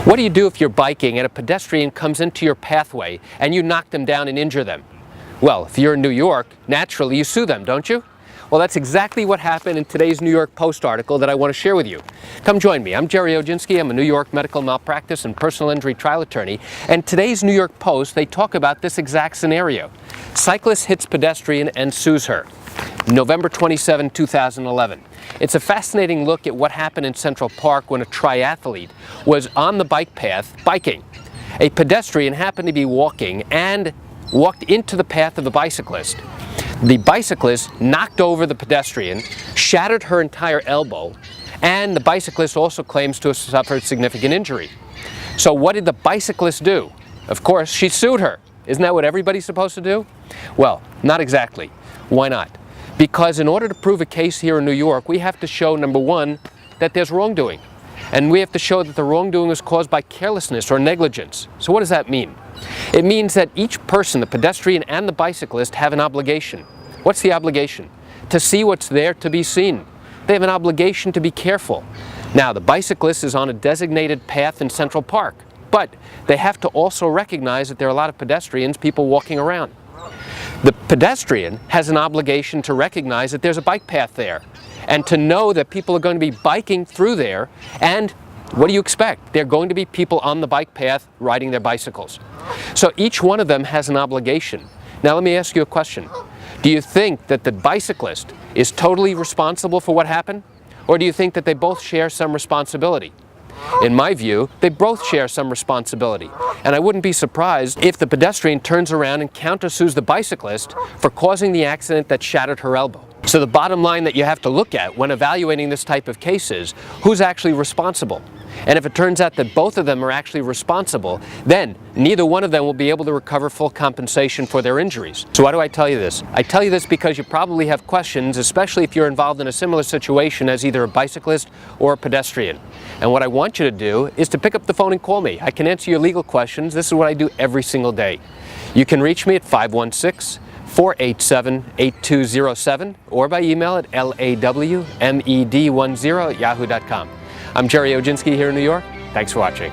What do you do if you're biking and a pedestrian comes into your pathway and you knock them down and injure them? Well, if you're in New York, naturally you sue them, don't you? Well, that's exactly what happened in today's New York Post article that I want to share with you. Come join me. I'm Jerry Oginski. I'm a New York medical malpractice and personal injury trial attorney. And today's New York Post, they talk about this exact scenario. Cyclist hits pedestrian and sues her. November 27, 2011. It's a fascinating look at what happened in Central Park when a triathlete was on the bike path biking. A pedestrian happened to be walking and walked into the path of the bicyclist. The bicyclist knocked over the pedestrian, shattered her entire elbow, and the bicyclist also claims to have suffered significant injury. So what did the bicyclist do? Of course, she sued her. Isn't that what everybody's supposed to do? Well, not exactly. Why not? Because in order to prove a case here in New York, we have to show, number one, that there's wrongdoing. And we have to show that the wrongdoing was caused by carelessness or negligence. So what does that mean? It means that each person, the pedestrian and the bicyclist, have an obligation. What's the obligation? To see what's there to be seen. They have an obligation to be careful. Now, the bicyclist is on a designated path in Central Park, but they have to also recognize that there are a lot of pedestrians, people walking around. The pedestrian has an obligation to recognize that there's a bike path there and to know that people are going to be biking through there, and what do you expect? There are going to be people on the bike path riding their bicycles. So each one of them has an obligation. Now let me ask you a question. Do you think that the bicyclist is totally responsible for what happened? Or do you think that they both share some responsibility? In my view, they both share some responsibility. And I wouldn't be surprised if the pedestrian turns around and countersues the bicyclist for causing the accident that shattered her elbow. So the bottom line that you have to look at when evaluating this type of case is who's actually responsible. And if it turns out that both of them are actually responsible, then neither one of them will be able to recover full compensation for their injuries. So why do I tell you this? I tell you this because you probably have questions, especially if you're involved in a similar situation as either a bicyclist or a pedestrian. And what I want you to do is to pick up the phone and call me. I can answer your legal questions. This is what I do every single day. You can reach me at 516-487-8207 or by email at lawmed10@yahoo.com. I'm Jerry Oginski here in New York. Thanks for watching.